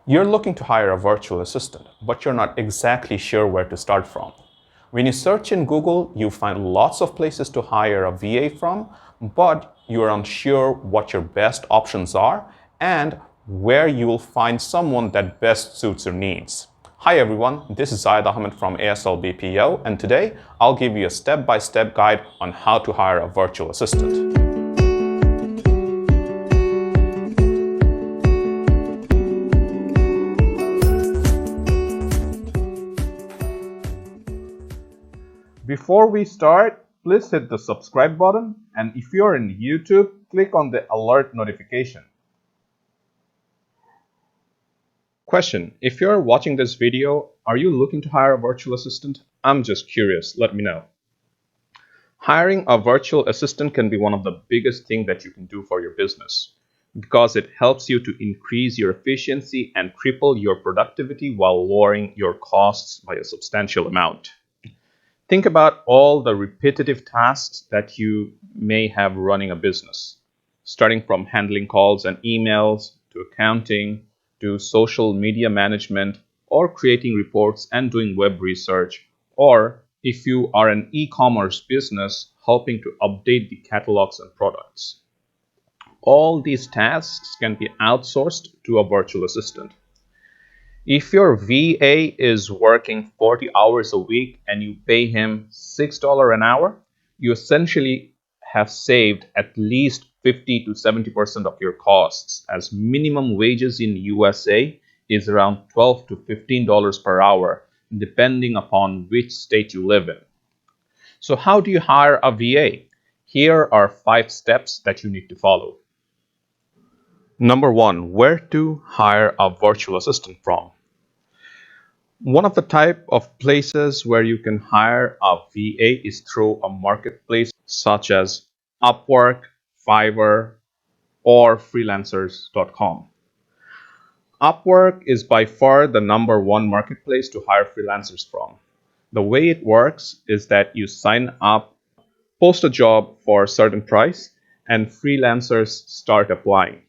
You're looking to hire a virtual assistant, but you're not exactly sure where to start from. When you search in Google, you find lots of places to hire a VA from, but you're unsure what your best options are and where you will find someone that best suits your needs. Hi everyone, this is Zayed Ahmed from ASL BPO, and today I'll give you a step-by-step guide on how to hire a virtual assistant. Before we start, please hit the subscribe button, and if you're in YouTube, click on the alert notification. Question: if you're watching this video, are you looking to hire a virtual assistant? I'm just curious, let me know. Hiring a virtual assistant can be one of the biggest things that you can do for your business because it helps you to increase your efficiency and triple your productivity while lowering your costs by a substantial amount. Think about all the repetitive tasks that you may have running a business, starting from handling calls and emails, to accounting, to social media management, or creating reports and doing web research, or if you are an e-commerce business, helping to update the catalogs and products. All these tasks can be outsourced to a virtual assistant. If your VA is working 40 hours a week and you pay him $6 an hour, you essentially have saved at least 50 to 70% of your costs, as minimum wages in USA is around $12 to $15 per hour, depending upon which state you live in. So how do you hire a VA? Here are 5 steps that you need to follow. Number 1, where to hire a virtual assistant from? One of the type of places where you can hire a VA is through a marketplace such as Upwork, Fiverr, or freelancers.com. Upwork is by far the number one marketplace to hire freelancers from. The way it works is that you sign up, post a job for a certain price, and freelancers start applying.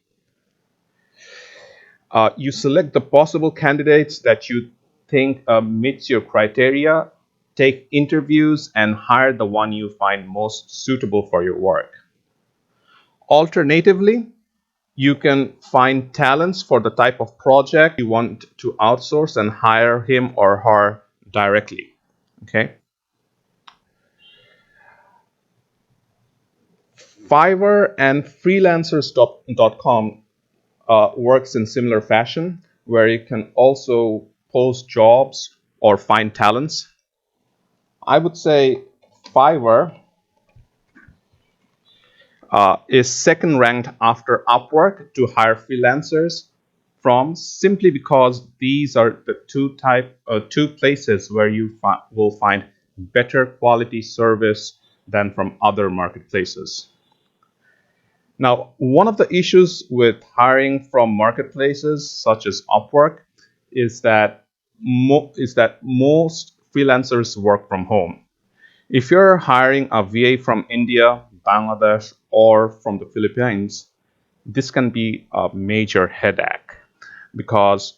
You select the possible candidates that you think meets your criteria, take interviews, and hire the one you find most suitable for your work. Alternatively, you can find talents for the type of project you want to outsource and hire him or her directly. Okay. Fiverr and freelancers.com works in similar fashion, where you can also post jobs or find talents. I would say Fiverr is second ranked after Upwork to hire freelancers from, simply because these are the two places where you will find better quality service than from other marketplaces. Now, one of the issues with hiring from marketplaces such as Upwork is that most freelancers work from home. If you're hiring a VA from India, Bangladesh, or from the Philippines, this can be a major headache because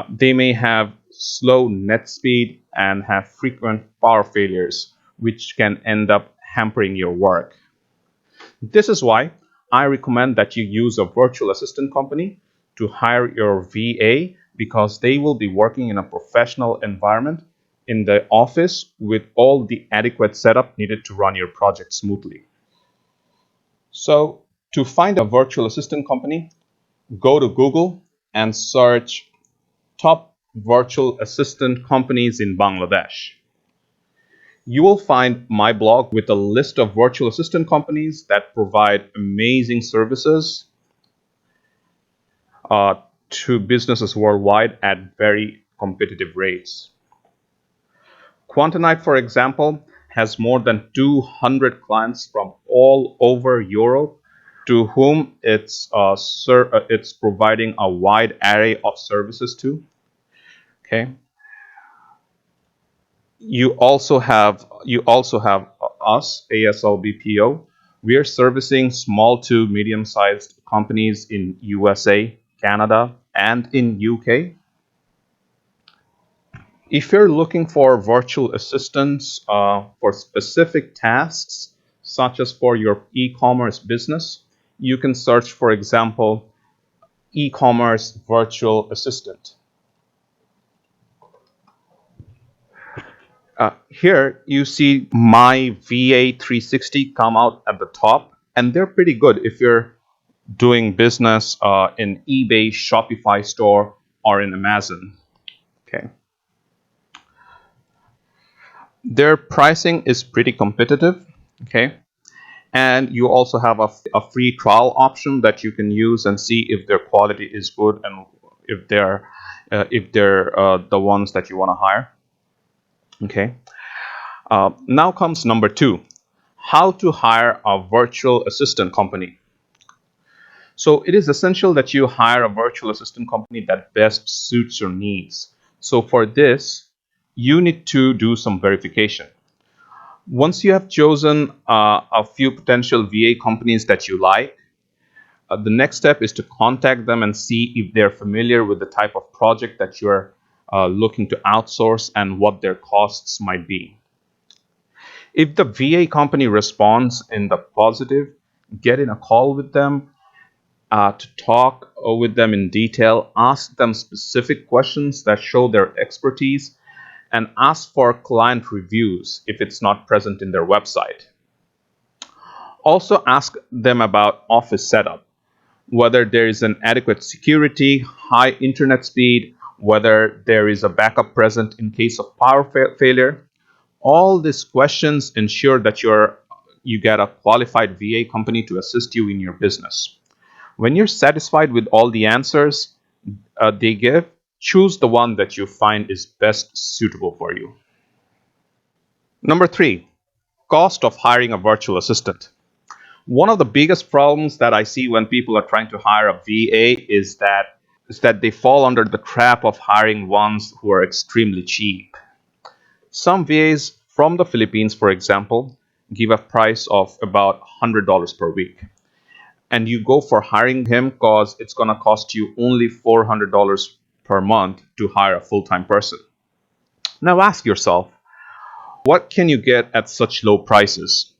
they may have slow net speed and have frequent power failures, which can end up hampering your work. This is why I recommend that you use a virtual assistant company to hire your VA, because they will be working in a professional environment in the office with all the adequate setup needed to run your project smoothly. So to find a virtual assistant company, go to Google and search top virtual assistant companies in Bangladesh. You will find my blog with a list of virtual assistant companies that provide amazing services to businesses worldwide at very competitive rates. Quantanite, for example, has more than 200 clients from all over Europe to whom it's providing a wide array of services to. Okay. You also have us, ASL BPO. We are servicing small to medium-sized companies in USA, Canada, and in UK. If you're looking for virtual assistants for specific tasks, such as for your e-commerce business, you can search, for example, e-commerce virtual assistant. Here you see my VA 360 come out at the top, and they're pretty good if you're doing business in eBay, Shopify store, or in Amazon. Okay. Their pricing is pretty competitive. Okay. And you also have a free trial option that you can use and see if their quality is good and if they're the ones that you want to hire. Okay. Now comes number 2, how to hire a virtual assistant company. So it is essential that you hire a virtual assistant company that best suits your needs. So for this, you need to do some verification. Once you have chosen a few potential VA companies that you like, the next step is to contact them and see if they're familiar with the type of project that you're looking to outsource and what their costs might be. If the VA company responds in the positive, get in a call with them to talk with them in detail, ask them specific questions that show their expertise, and ask for client reviews if it's not present in their website. Also ask them about office setup, whether there is an adequate security, high internet speed, whether there is a backup present in case of power failure. All these questions ensure that you get a qualified VA company to assist you in your business. When you're satisfied with all the answers they give, choose the one that you find is best suitable for you. Number 3, cost of hiring a virtual assistant. One of the biggest problems that I see when people are trying to hire a VA is that they fall under the trap of hiring ones who are extremely cheap. Some VAs from the Philippines, for example, give a price of about $100 per week. And you go for hiring him because it's going to cost you only $400 per month to hire a full-time person. Now ask yourself, what can you get at such low prices?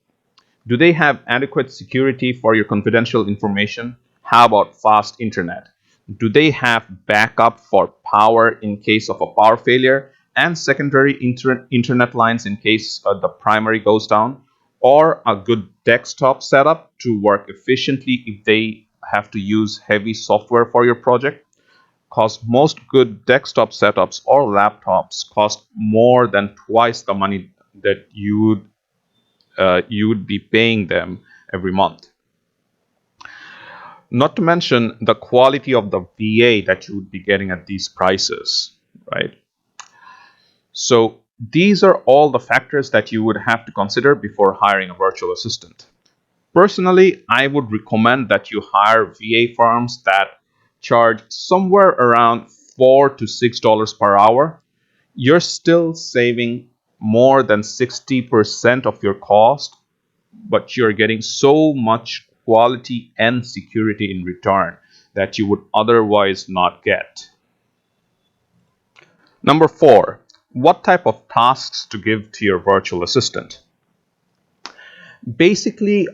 Do they have adequate security for your confidential information? How about fast internet? Do they have backup for power in case of a power failure and secondary internet lines in case the primary goes down? Or a good desktop setup to work efficiently if they have to use heavy software for your project? Because most good desktop setups or laptops cost more than twice the money that you would be paying them every month. Not to mention the quality of the VA that you would be getting at these prices, right? So these are all the factors that you would have to consider before hiring a virtual assistant. Personally, I would recommend that you hire VA firms that charge somewhere around $4 to $6 per hour. You're still saving more than 60% of your cost, but you're getting so much quality and security in return that you would otherwise not get. Number 4, what type of tasks to give to your virtual assistant? Basically,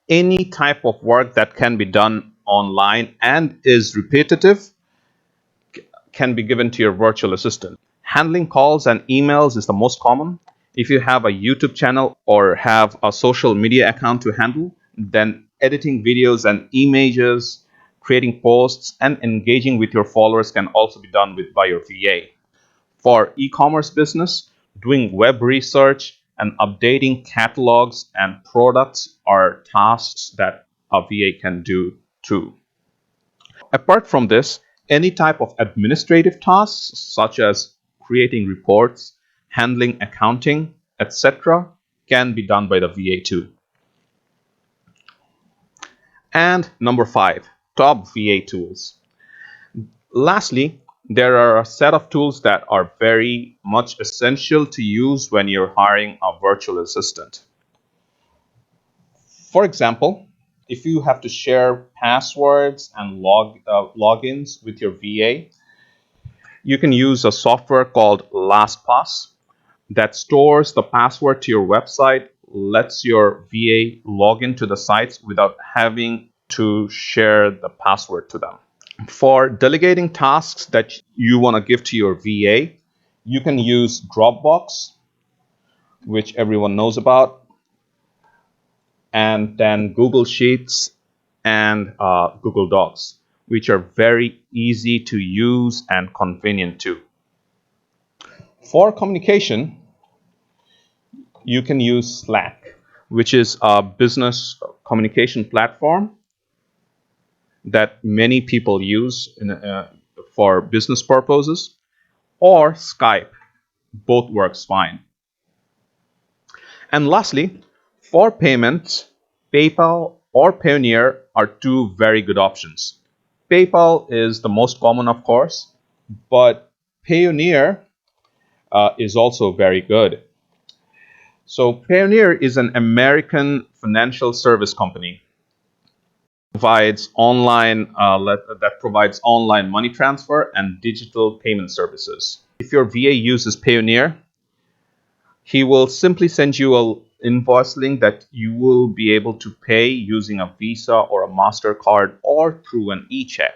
any type of work that can be done online and is repetitive can be given to your virtual assistant. Handling calls and emails is the most common. If you have a YouTube channel or have a social media account to handle, then editing videos and images, creating posts, and engaging with your followers can also be done by your VA. For e-commerce business, doing web research and updating catalogs and products are tasks that a VA can do too. Apart from this, any type of administrative tasks such as creating reports, handling accounting, etc. can be done by the VA too. And number 5, top VA tools. Lastly, there are a set of tools that are very much essential to use when you're hiring a virtual assistant. For example, if you have to share passwords and logins with your VA, you can use a software called LastPass that stores the password to your website, lets your VA log into the sites without having to share the password to them. For delegating tasks that you want to give to your VA, you can use Dropbox, which everyone knows about, and then Google Sheets and Google Docs, which are very easy to use and convenient too. For communication, you can use Slack, which is a business communication platform that many people use for business purposes, or Skype. Both works fine. And lastly, for payments, PayPal or Payoneer are two very good options. PayPal is the most common, of course, but Payoneer is also very good. So Payoneer is an American financial service company that provides online money transfer and digital payment services. If your VA uses Payoneer, he will simply send you an invoice link that you will be able to pay using a Visa or a MasterCard or through an e-check.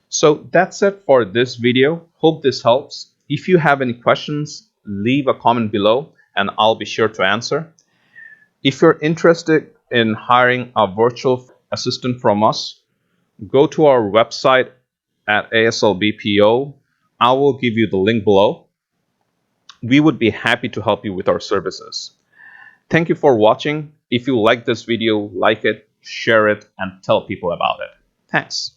So that's it for this video. Hope this helps. If you have any questions, leave a comment below and I'll be sure to answer. If you're interested in hiring a virtual assistant from us, go to our website at ASL BPO. I will give you the link below. We would be happy to help you with our services. Thank you for watching. If you like this video, like it, share it, and tell people about it. Thanks.